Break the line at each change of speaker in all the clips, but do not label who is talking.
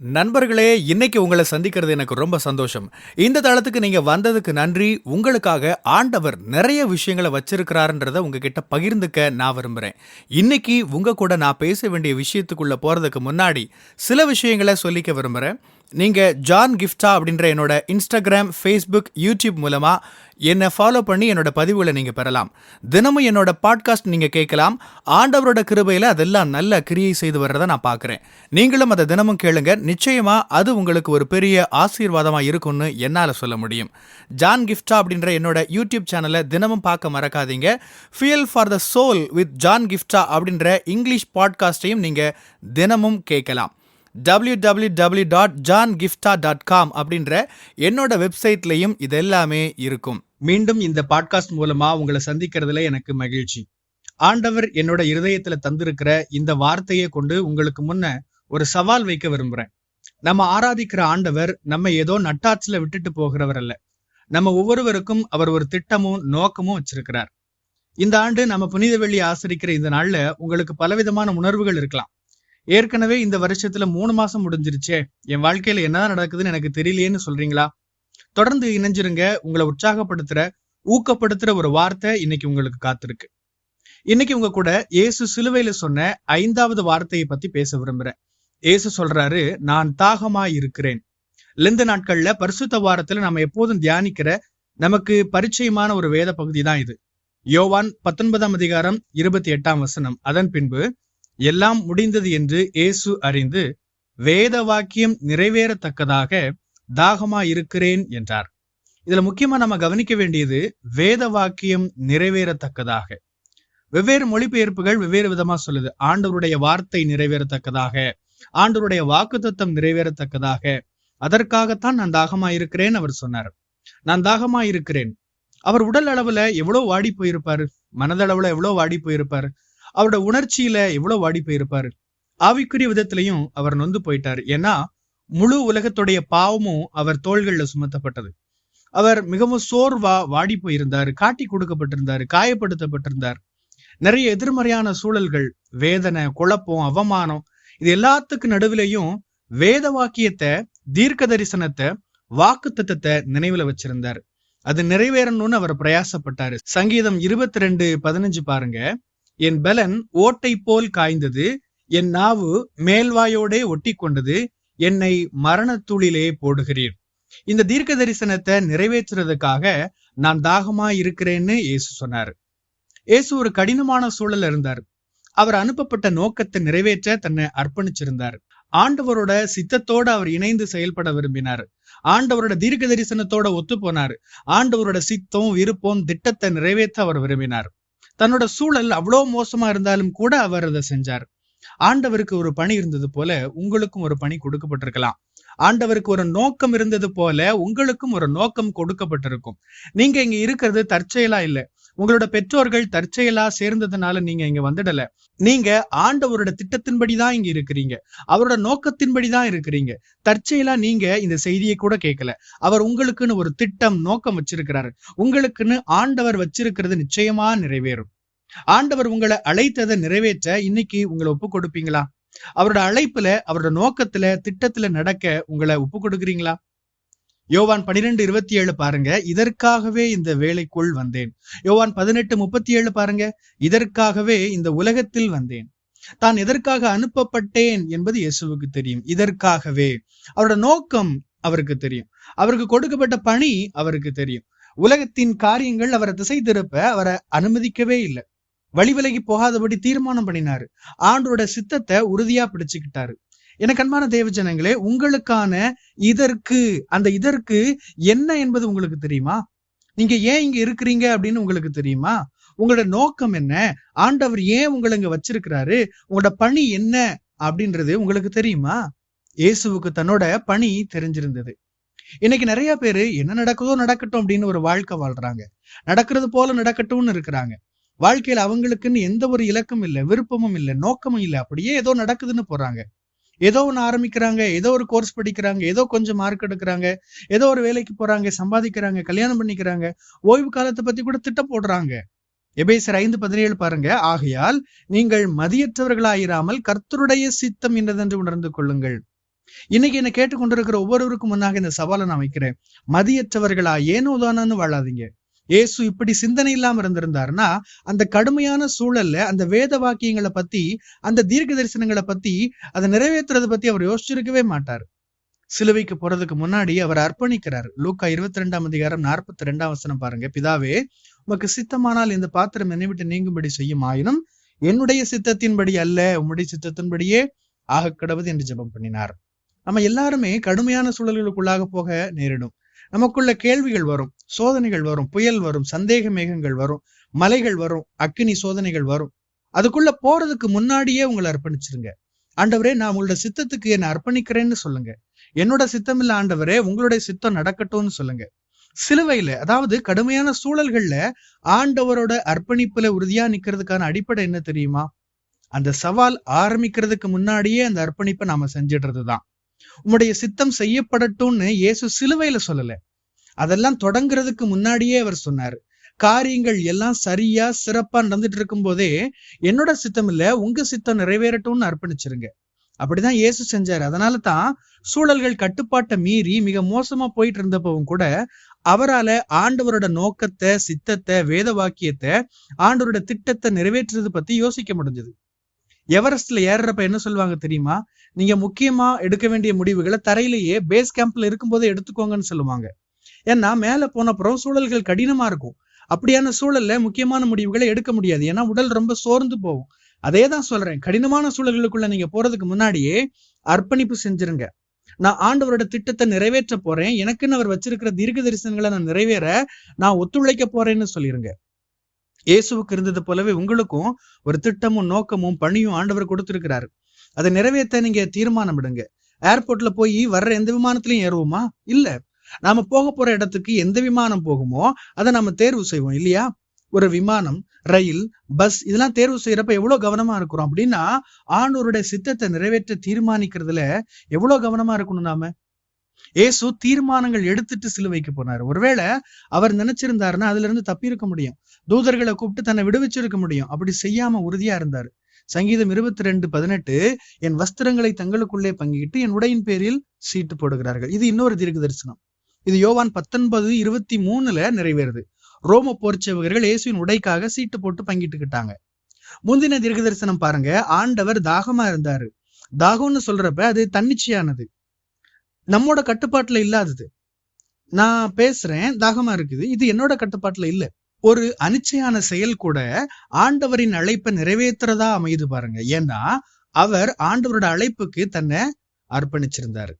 நண்பர்களே, இன்னைக்கு உங்கள சந்திக்கிறது எனக்கு ரொம்ப சந்தோஷம். இந்த தளத்துக்கு நீங்க வந்ததுக்கு நன்றி. உங்களுக்காக ஆண்டவர் நெறைய விஷயங்கள வச்சிருக்கிறாருன்றத உங்ககிட்ட பகிர்ந்துக்க நான் விரும்புறேன். இன்னைக்கு உங்க கூட நான் பேச வேண்டிய விஷயத்துக்குள்ள போறதுக்கு முன்னாடி, சில விஷயங்கள சொல்லிக்க விரும்புறேன். நீங்க ஜான் கிஃப்டா அப்படின்ற என்னோட Instagram, Facebook, YouTube மூலமா என்ன ஃபாலோ பண்ணி என்னோட பதிவுகள நீங்க பெறலாம். தினமும் என்னோட பாட்காஸ்ட் நீங்க கேட்கலாம். ஆண்டவரோட கிருபையில அதெல்லாம் நல்ல கிரியை செய்து வர்றத நான் பார்க்கிறேன். நீங்களும் அத தினமும் கேளுங்க. நிச்சயமா அது உங்களுக்கு ஒரு பெரிய ஆசீர்வாதமா இருக்கும்னு என்னால சொல்ல முடியும். ஜான் கிஃப்டா அப்படின்ற என்னோட யூடியூப் சேனலை தினமும் பார்க்க மறக்காதீங்க. Fuel for the soul with John Gifta அப்படின்ற இங்கிலீஷ் பாட்காஸ்டையும் நீங்க தினமும் கேட்கலாம். www.johngifta.com அப்படின்ற என்னோட வெப்சைட்லயும் இது எல்லாமே இருக்கும். மீண்டும் இந்த பாட்காஸ்ட் மூலமா உங்களை சந்திக்கிறதுல எனக்கு மகிழ்ச்சி. ஆண்டவர் என்னோட இருதயத்துல தந்திருக்கிற இந்த வார்த்தையை கொண்டு உங்களுக்கு முன்ன ஒரு சவால் வைக்க விரும்புறேன். நம்ம ஆராதிக்கிற ஆண்டவர் நம்ம ஏதோ நட்டாச்சுல விட்டுட்டு போகிறவர் அல்ல. நம்ம ஒவ்வொருவருக்கும் அவர் ஒரு திட்டமும் நோக்கமும் வச்சிருக்கிறார். இந்த ஆண்டு நம்ம புனித வெள்ளி ஆசரிக்கிற இந்த நாள்ல உங்களுக்கு பலவிதமான உணர்வுகள் இருக்கலாம். ஏற்கனவே இந்த வருஷத்துல 3 மாசம் முடிஞ்சிருச்சே, என் வாழ்க்கையில என்னதான் நடக்குதுன்னு எனக்கு தெரியலையேன்னு சொல்றீங்களா? தொடர்ந்து இணைஞ்சிருங்க. உங்களை உற்சாகப்படுத்துற, ஊக்கப்படுத்துற ஒரு வார்த்தை இன்னைக்கு உங்களுக்கு காத்திருக்கு. இன்னைக்கு உங்க கூட இயேசு சிலுவையில சொன்ன 5வது வார்த்தையை பத்தி பேச விரும்புறேன். இயேசு சொல்றாரு, நான் தாகமாய் இருக்கிறேன். லெந்து நாட்கள்ல பரிசுத்த வாரத்துல நம்ம எப்போதும் தியானிக்கிற நமக்கு பரிச்சயமான ஒரு வேத பகுதி தான் இது. யோவான் 19ஆம் அதிகாரம் 28ஆம் வசனம். அதன் பின்பு எல்லாம் முடிந்தது என்று இயேசு அறிந்து வேத வாக்கியம் நிறைவேறத்தக்கதாக தாகமாய் இருக்கிறேன் என்றார். இதுல முக்கியமா நம்ம கவனிக்க வேண்டியது வேத வாக்கியம் நிறைவேறத்தக்கதாக. வெவ்வேறு மொழிபெயர்ப்புகள் வெவ்வேறு விதமா சொல்லுது. ஆண்டவருடைய வார்த்தை நிறைவேறத்தக்கதாக, ஆண்டவருடைய வாக்குத்தத்தம் நிறைவேறத்தக்கதாக. அதற்காகத்தான் நான் தாகமாயிருக்கிறேன் அவர் சொன்னார். நான் தாகமாயிருக்கிறேன். அவர் உடல் அளவுல எவ்வளவு வாடி போயிருப்பாரு, மனதளவுல எவ்வளவு வாடி போயிருப்பாரு, அவரோட உணர்ச்சியில எவ்வளவு வாடி போயிருப்பாரு. ஆவிக்குரிய விதத்திலையும் அவர் நொந்து போயிட்டாரு. ஏன்னா முழு உலகத்துடைய பாவமும் அவர் தோள்கள்ல சுமத்தப்பட்டது. அவர் மிகவும் சோர்வா வாடி போயிருந்தாரு, காட்டி கொடுக்கப்பட்டிருந்தாரு, காயப்படுத்தப்பட்டிருந்தார். நிறைய எதிர்மறையான சூழல்கள், வேதனை, குழப்பம், அவமானம், இது எல்லாத்துக்கு நடுவிலையும் வேத வாக்கியத்தை, தீர்க்க தரிசனத்தை, வாக்கு தத்தத்தை நினைவுல வச்சிருந்தாரு. அது நிறைவேறணும்னு அவர் பிரயாசப்பட்டாரு. சங்கீதம் 22:15 பாருங்க. என் பலன் ஓட்டை போல் காய்ந்தது, என் நாவு மேல்வாயோடே ஒட்டி கொண்டது, என்னை மரணத்துளிலே போடுகிறீர். இந்த தீர்க்க தரிசனத்தை நிறைவேற்றுறதுக்காக நான் தாகமாய் இருக்கிறேன்னு இயேசு சொன்னாரு. இயேசு ஒரு கடினமான சூழல்ல இருந்தார். அவர் அனுப்பப்பட்ட நோக்கத்தை நிறைவேற்ற தன்னை அர்ப்பணிச்சிருந்தார். ஆண்டவரோட சித்தத்தோட அவர் இணைந்து செயல்பட விரும்பினார். ஆண்டவரோட தீர்க்க தரிசனத்தோட ஒத்து போனாரு. ஆண்டவரோட சித்தம், விருப்பம், திட்டத்தை நிறைவேற்ற அவர் விரும்பினார். தன்னோட சூழல் அவ்வளவு மோசமா இருந்தாலும் கூட அவர் அதை செஞ்சார். ஆண்டவருக்கு ஒரு பணி இருந்தது போல உங்களுக்கும் ஒரு பணி கொடுக்கப்பட்டிருக்கலாம். ஆண்டவருக்கு ஒரு நோக்கம் இருந்தது போல உங்களுக்கும் ஒரு நோக்கம் கொடுக்கப்பட்டிருக்கும். நீங்க இங்க இருக்கிறது தற்செயலா இல்ல. உங்களோட பெற்றோர்கள் தற்செயலா சேர்ந்ததுனால நீங்க இங்க வந்துடல. நீங்க ஆண்டவரோட திட்டத்தின்படிதான் இங்க இருக்கிறீங்க. அவரோட நோக்கத்தின்படிதான் இருக்கிறீங்க. தற்செயலா நீங்க இந்த செய்தியை கூட கேட்கல. அவர் உங்களுக்குன்னு ஒரு திட்டம், நோக்கம் வச்சிருக்கிறாரு. உங்களுக்குன்னு ஆண்டவர் வச்சிருக்கிறது நிச்சயமா நிறைவேறும். ஆண்டவர் உங்களை அழைத்ததை நிறைவேற்ற இன்னைக்கு உங்களை ஒப்பு கொடுப்பீங்களா? அவரோட அழைப்புல, அவரோட நோக்கத்துல, திட்டத்துல நடக்க உங்களை ஒப்பு கொடுக்குறீங்களா? யோவான் 12:27 பாருங்க. இதற்காகவே இந்த வேலைக்குள் வந்தேன். யோவான் 18:37 பாருங்க. இதற்காகவே இந்த உலகத்தில் வந்தேன். தான் எதற்காக அனுப்பப்பட்டேன் என்பது இயேசுவுக்கு தெரியும். இதற்காகவே அவரோட நோக்கம் அவருக்கு தெரியும். அவருக்கு கொடுக்கப்பட்ட பணி அவருக்கு தெரியும். உலகத்தின் காரியங்கள் அவரை திசை திருப்ப அவரை அனுமதிக்கவே இல்லை. வழி விலகி போகாதபடி தீர்மானம் பண்ணினாரு. ஆண்டோட சித்தத்தை உறுதியா பிடிச்சுக்கிட்டாரு. எனக்கு அன்பான தேவஜனங்களே, உங்களுக்கான அந்த இதற்கு என்ன என்பது உங்களுக்கு தெரியுமா? நீங்க ஏன் இங்க இருக்கிறீங்க அப்படின்னு உங்களுக்கு தெரியுமா? உங்களோட நோக்கம் என்ன? ஆண்டவர் ஏன் உங்களை இங்க வச்சிருக்கிறாரு? உங்களோட பணி என்ன அப்படின்றது உங்களுக்கு தெரியுமா? இயேசுவுக்கு தன்னோட பணி தெரிஞ்சிருந்தது. இன்னைக்கு நிறைய பேரு என்ன நடக்குதோ நடக்கட்டும் அப்படின்னு ஒரு வாழ்க்கை வாழ்றாங்க. நடக்கிறது போல நடக்கட்டும்னு இருக்கிறாங்க. வாழ்க்கையில அவங்களுக்குன்னு எந்த ஒரு இலக்கும் இல்லை, விருப்பமும் இல்லை, நோக்கமும் இல்லை. அப்படியே ஏதோ நடக்குதுன்னு போறாங்க. ஏதோ ஒண்ணு ஆரம்பிக்கிறாங்க, ஏதோ ஒரு கோர்ஸ் படிக்கிறாங்க, ஏதோ கொஞ்சம் மார்க் எடுக்கிறாங்க, ஏதோ ஒரு வேலைக்கு போறாங்க, சம்பாதிக்கிறாங்க, கல்யாணம் பண்ணிக்கிறாங்க, ஓய்வு காலத்தை பத்தி கூட திட்டம் போடுறாங்க. எபேசியர் 5:17 பாருங்க. ஆகையால் நீங்கள் மதியற்றவர்களாயிராமல் கர்த்தருடைய சித்தம் என்னதென்று உணர்ந்து கொள்ளுங்கள். இன்னைக்கு என்ன கேட்டுக்கொண்டிருக்கிற ஒவ்வொருவருக்கும் முன்னாக இந்த சவாலை நான் வைக்கிறேன். மதியற்றவர்களா ஏனோதானு வாழாதீங்க. இயேசு இப்படி சிந்தனை இல்லாம இருந்திருந்தாருன்னா அந்த கடுமையான சூழல்ல அந்த வேத வாக்கியங்களை பத்தி, அந்த தீர்க்க தரிசனங்களை பத்தி, அதை நிறைவேற்றுறதை பத்தி அவர் யோசிச்சிருக்கவே மாட்டார். சிலுவைக்கு போறதுக்கு முன்னாடி அவர் அர்ப்பணிக்கிறார். லூக்கா 22 பாருங்க. பிதாவே, உமக்கு சித்தமானால் இந்த பாத்திரம் என்னை விட்டு நீங்கும்படி செய்யும், ஆயினும் என்னுடைய சித்தத்தின்படி அல்ல, உம்முடைய சித்தத்தின்படியே ஆக கடவுது என்று ஜெபம் பண்ணினார். நம்ம எல்லாருமே கடுமையான சூழல்களுக்குள்ளாக போக நேரிடும். நமக்குள்ள கேள்விகள் வரும், சோதனைகள் வரும், புயல் வரும், சந்தேக மேகங்கள் வரும், மலைகள் வரும், அக்கினி சோதனைகள் வரும். அதுக்குள்ள போறதுக்கு முன்னாடியே உங்களை அர்ப்பணிச்சிருங்க. ஆண்டவரே, நான் உங்களோட சித்தத்துக்கு என்ன அர்ப்பணிக்கிறேன்னு சொல்லுங்க. என்னோட சித்தம் இல்ல ஆண்டவரே, உங்களுடைய சித்தம் நடக்கட்டும்னு சொல்லுங்க. சிலுவையில, அதாவது கடுமையான சூழல்கள்ல ஆண்டவரோட அர்ப்பணிப்புல உறுதியா நிக்கிறதுக்கான அடிப்படை என்ன தெரியுமா? அந்த சவால் ஆரம்பிக்கிறதுக்கு முன்னாடியே அந்த அர்ப்பணிப்பை நாம செஞ்சிடுறதுதான். உம்முடைய சித்தம் செய்யப்படட்டும்னு இயேசு சிலுவையில சொல்லல, அதெல்லாம் தொடங்குறதுக்கு முன்னாடியே அவர் சொன்னாரு. காரியங்கள் எல்லாம் சரியா சிறப்பா நடந்துட்டு இருக்கும் போதே என்னோட சித்தம் இல்ல, உங்க சித்தம் நிறைவேறட்டும்னு அர்ப்பணிச்சிருங்க. அப்படிதான் இயேசு செஞ்சாரு. அதனால தான் சூழல்கள் கட்டுப்பாட்டை மீறி மிக மோசமா போயிட்டு இருந்தப்பவும் கூட அவரால ஆண்டவரோட நோக்கத்தை, சித்தத்தை, வேத வாக்கியத்தை, ஆண்டவரோட திட்டத்தை நிறைவேற்றுறது பத்தி யோசிக்க முடிஞ்சது. எவரெஸ்ட்ல ஏறுறப்ப என்ன சொல்லுவாங்க தெரியுமா? நீங்க முக்கியமா எடுக்க வேண்டிய முடிவுகளை தரையிலேயே பேஸ் கேம்ப்ல இருக்கும் போதே எடுத்துக்கோங்கன்னு சொல்லுவாங்க. ஏன்னா மேல போனப்புறம் சூழல்கள் கடினமா இருக்கும். அப்படியான சூழல்ல முக்கியமான முடிவுகளை எடுக்க முடியாது. ஏன்னா உடல் ரொம்ப சோர்ந்து போகும். அதே தான் சொல்றேன், கடினமான சூழல்களுக்குள்ள நீங்க போறதுக்கு முன்னாடியே அர்ப்பணிப்பு செஞ்சிருங்க. நான் ஆண்டவரோட திட்டத்தை நிறைவேற்ற போறேன், எனக்குன்னு அவர் வச்சிருக்கிற தீர்க்க தரிசனங்களை நான் நிறைவேற நான் ஒத்துழைக்க போறேன்னு சொல்லிருங்க. இயேசுவுக்கு இருந்தது போலவே உங்களுக்கும் ஒரு திட்டமும் நோக்கமும் பணியும் ஆண்டவர் கொடுத்திருக்கிறாரு. அதை நிறைவேற்ற நீங்க தீர்மானம் எடுங்க. ஏர்போர்ட்ல போய் வர்ற எந்த விமானத்திலையும் ஏறுவோமா? இல்ல. நாம போக போற இடத்துக்கு எந்த விமானம் போகுமோ அதை நாம தேர்வு செய்வோம் இல்லையா? ஒரு விமானம், ரயில், பஸ் இதெல்லாம் தேர்வு செய்யறப்ப எவ்வளவு கவனமா இருக்கிறோம் அப்படின்னா ஆண்டவருடைய சித்தத்தை நிறைவேற்ற தீர்மானிக்கிறதுல எவ்வளவு கவனமா இருக்கணும் நாம. இயேசு தீர்மானங்கள் எடுத்துட்டு சிலுவைக்கு போனாரு. ஒருவேளை அவர் நினைச்சிருந்தாருன்னா அதுல இருந்து தப்பி இருக்க முடியும், தூதர்களை கூப்பிட்டு தன்னை விடுவிச்சிருக்க முடியும். அப்படி செய்யாம உறுதியா இருந்தாரு. சங்கீதம் 22:18, என் வஸ்திரங்களை தங்களுக்குள்ளே பங்கிட்டு என் உடையின் பேரில் சீட்டு போடுகிறார்கள். இது இன்னொரு தீர்க்க தரிசனம். இது யோவான் 19:23 நிறைவேறுது. ரோம போர்ச்சேவகர்கள் இயேசுவின் உடைக்காக சீட்டு போட்டு பங்கிட்டுக்கிட்டாங்க. முந்தின தீர்க்க தரிசனம் பாருங்க, ஆண்டவர் தாகமா இருந்தாரு. தாகம்னு சொல்றப்ப அது தன்னிச்சையானது, நம்மோட கட்டுப்பாட்டுல இல்லாதது. நான் பேசுறேன், தாகமா இருக்குது, இது என்னோட கட்டுப்பாட்டுல இல்ல. ஒரு அனிச்சையான செயல் கூட ஆண்டவரின் அழைப்பை நிறைவேற்றுறதா அமையுது பாருங்க. ஏன்னா அவர் ஆண்டவரோட அழைப்புக்கு தன்னை அர்ப்பணிச்சிருந்தாரு.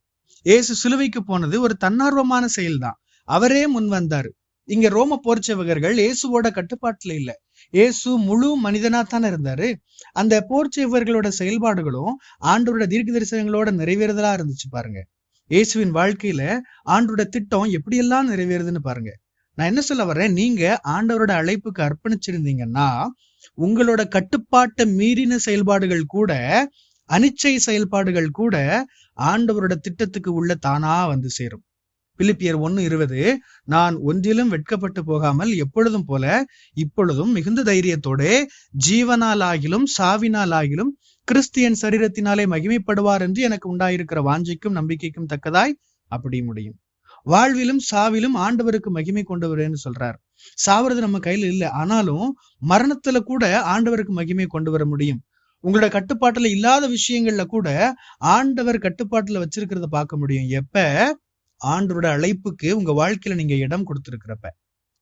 இயேசு சிலுவைக்கு போனது ஒரு தன்னார்வமான செயல்தான். அவரே முன் வந்தாரு. இங்க ரோம போர்ச்சேவகர்கள் இயேசுவோட கட்டுப்பாட்டுல இல்ல, இயேசு முழு மனிதனா தானே இருந்தாரு. அந்த போர்ச்சேவர்களோட செயல்பாடுகளும் ஆண்டவரோட தீர்க்க தரிசனங்களோட நிறைவேறுதலா இருந்துச்சு பாருங்க. இயேசுவின் வாழ்க்கையில ஆண்டோட திட்டம் எப்படியெல்லாம் நிறைவேறுதுன்னு பாருங்க. நான் என்ன சொல்ல வர்றேன், நீங்க ஆண்டவரோட அழைப்புக்கு அர்ப்பணிச்சிருந்தீங்கன்னா உங்களோட கட்டுப்பாட்டை மீறின செயல்பாடுகள் கூட, அனிச்சை செயல்பாடுகள் கூட ஆண்டவரோட திட்டத்துக்கு உள்ள தானா வந்து சேரும். பிலிப்பியர் 1:20, நான் ஒன்றிலும் வெட்கப்பட்டு போகாமல் எப்பொழுதும் போல இப்பொழுதும் மிகுந்த தைரியத்தோட ஜீவனால் ஆகிலும் சாவினால் ஆகிலும் கிறிஸ்தியன் சரீரத்தினாலே மகிமைப்படுவார் என்று எனக்கு உண்டாயிருக்கிற வாஞ்சைக்கும் நம்பிக்கைக்கும் தக்கதாய் அப்படி முடியும். வாழ்விலும் சாவிலும் ஆண்டவருக்கு மகிமை கொண்டு சொல்றார். சாவுறது நம்ம கையில இல்லை, ஆனாலும் மரணத்துல கூட ஆண்டவருக்கு மகிமை கொண்டு வர முடியும். உங்களோட கட்டுப்பாட்டுல இல்லாத விஷயங்கள்ல கூட ஆண்டவர் கட்டுப்பாட்டுல வச்சிருக்கிறத பார்க்க முடியும். எப்ப? ஆண்டவரோட அழைப்புக்கு உங்க வாழ்க்கையில நீங்க இடம் கொடுத்திருக்கிறப்ப.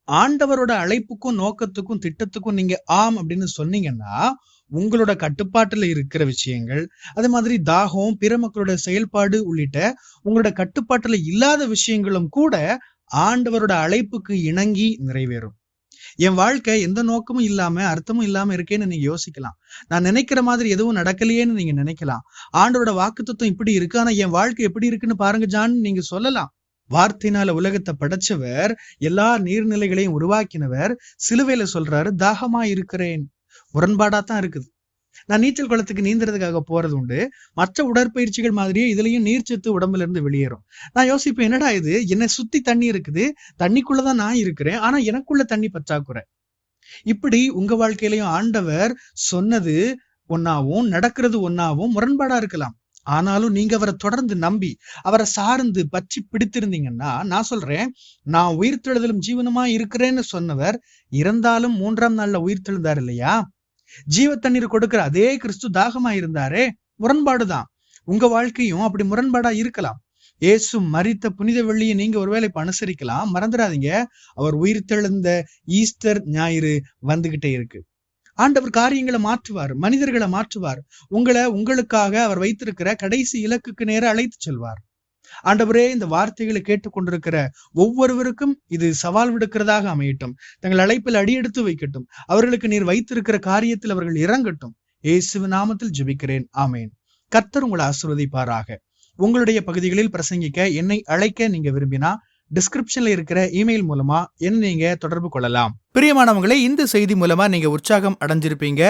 ஆண்டவரோட அழைப்புக்கும் நோக்கத்துக்கும் திட்டத்துக்கும் நீங்க ஆம் அப்படின்னு சொன்னீங்கன்னா உங்களோட கட்டுப்பாட்டுல இருக்கிற விஷயங்கள், அதே மாதிரி தாகம், பிற மக்களோட செயல்பாடு உள்ளிட்ட உங்களோட கட்டுப்பாட்டுல இல்லாத விஷயங்களும் கூட ஆண்டவரோட அழைப்புக்கு இணங்கி நிறைவேறும். என் வாழ்க்கை எந்த நோக்கமும் இல்லாம அர்த்தமும் இல்லாம இருக்கேன்னு நீங்க யோசிக்கலாம். நான் நினைக்கிற மாதிரி எதுவும் நடக்கலையேன்னு நீங்க நினைக்கலாம். ஆண்டவரோட வாக்குத்தத்தம் இப்படி இருக்கு, ஆனா என் வாழ்க்கை எப்படி இருக்குன்னு பாருங்க ஜான் நீங்க சொல்லலாம். வார்த்தையினால உலகத்தை படைச்சவர், எல்லா நீர்நிலைகளையும் உருவாக்கினவர் சிலுவையில சொல்றாரு, தாகமா இருக்கிறேன். முரண்பாடா தான் இருக்குது. நான் நீச்சல் குளத்துக்கு நீந்துறதுக்காக போறது உண்டு. மற்ற உடற்பயிற்சிகள் மாதிரியே இதுலயும் நீர்ச்சத்து உடம்புல இருந்து வெளியேறும். நான் யோசிப்பேன், என்னடா இது, என்னை சுத்தி தண்ணி இருக்குது, தண்ணிக்குள்ளதான் நான் இருக்கிறேன், ஆனா எனக்குள்ள தண்ணி பற்றாக்குறை. இப்படி உங்க வாழ்க்கையிலையும் ஆண்டவர் சொன்னது ஒன்னாவும் நடக்கிறது ஒன்னாவும் முரண்பாடா இருக்கலாம். ஆனாலும் நீங்க அவரை தொடர்ந்து நம்பி அவரை சார்ந்து பற்றி பிடித்திருந்தீங்கன்னா, நான் சொல்றேன், நான் உயிர்த்தெழுதலும் ஜீவனுமா இருக்கிறேன்னு சொன்னவர் இறந்தாலும் 3ஆம் நாள்ல உயிர்த்தெழுந்தார் இல்லையா? ஜீவ தண்ணீர் கொடுக்கிற அதே கிறிஸ்து தாகமா இருந்தாரே. முரண்பாடுதான். உங்க வாழ்க்கையும் அப்படி முரண்பாடா இருக்கலாம். இயேசு மரித்த புனித வெள்ளியை நீங்க ஒருவேளை இப்ப அனுசரிக்கலாம். மறந்துடாதீங்க, அவர் உயிர்த்தெழுந்த ஈஸ்டர் ஞாயிறு வந்துகிட்டே இருக்கு. ஆண்டவர் காரியங்களை மாற்றுவார், மனிதர்களை மாற்றுவார். உங்களுக்காக அவர் வைத்திருக்கிற கடைசி இலக்குக்கு நேர அழைத்து செல்வார். ஆண்டவரே, இந்த வார்த்தைகளை கேட்டுக்கொண்டிருக்கிற ஒவ்வொருவருக்கும் இது சவால் விடுக்கிறதாக அமையட்டும். தங்கள் அழைப்பில் அடியெடுத்து வைக்கட்டும். அவர்களுக்கு நீர் வைத்திருக்கிற காரியத்தில் அவர்கள் இறங்கட்டும். இயேசுவின் நாமத்தில் ஜெபிக்கிறேன், ஆமேன். கர்த்தர் உங்களை ஆசீர்வதிப்பாராக. உங்களுடைய பகுதிகளில் பிரசங்கிக்க என்னை அழைக்க நீங்க விரும்பினா டிஸ்கிரிப்ஷன்ல இருக்கிற இமெயில் மூலமா என்ன நீங்க தொடர்பு கொள்ளலாம். பிரியமானவங்களே, இந்த செய்தி மூலமா நீங்க உற்சாகம் அடைஞ்சிருப்பீங்க,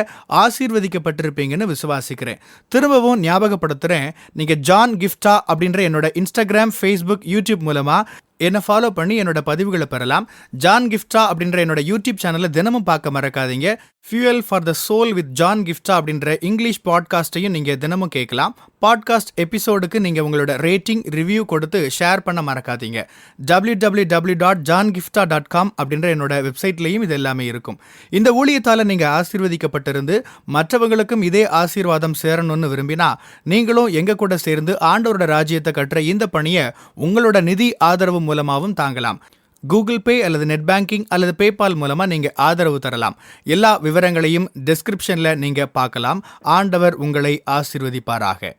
ஆசீர்வதிக்கப்பட்டிருப்பீங்கன்னு விசுவாசிக்கிறேன். திரும்பவும் ஞாபகப்படுத்துறேன், நீங்க ஜான் கிஃப்டா அப்படின்ற என்னோட இன்ஸ்டாகிராம், ஃபேஸ்புக், யூடியூப் மூலமா என்னை ஃபாலோ பண்ணி என்னோட பதிவுகளை பெறலாம். ஜான் கிஃப்டா அப்படின்ற என்னோட யூடியூப் சேனலை தினமும் பார்க்க மறக்காதீங்க. Fuel for the soul with John Gifta அப்படின்ற இங்கிலீஷ் பாட்காஸ்டையும் நீங்க தினமும் கேட்கலாம். பாட்காஸ்ட் எபிசோடுக்கு நீங்க உங்களோட ரேட்டிங், ரிவ்யூ கொடுத்து ஷேர் பண்ண மறக்காதீங்க. www.johngifta.com அப்படின்ற என்னோட வெப்சைட்லையும் இது எல்லாமே இருக்கும். இந்த ஊழியத்தால நீங்க ஆசீர்வதிக்கப்பட்டிருந்து மற்றவங்களுக்கும் இதே ஆசீர்வாதம் சேரணும்னு விரும்பினா, நீங்களும் எங்க கூட சேர்ந்து ஆண்டவரோட ராஜ்யத்தை கட்டுற இந்த பணியை உங்களோட நிதி ஆதரவு மூலமாகவும் தாங்கலாம். கூகுள் பே அல்லது நெட் பேங்கிங் அல்லது பேபால் மூலமா நீங்க ஆதரவு தரலாம். எல்லா விவரங்களையும் டிஸ்கிரிப்ஷன்ல நீங்க பார்க்கலாம். ஆண்டவர் உங்களை ஆசீர்வதிப்பாராக.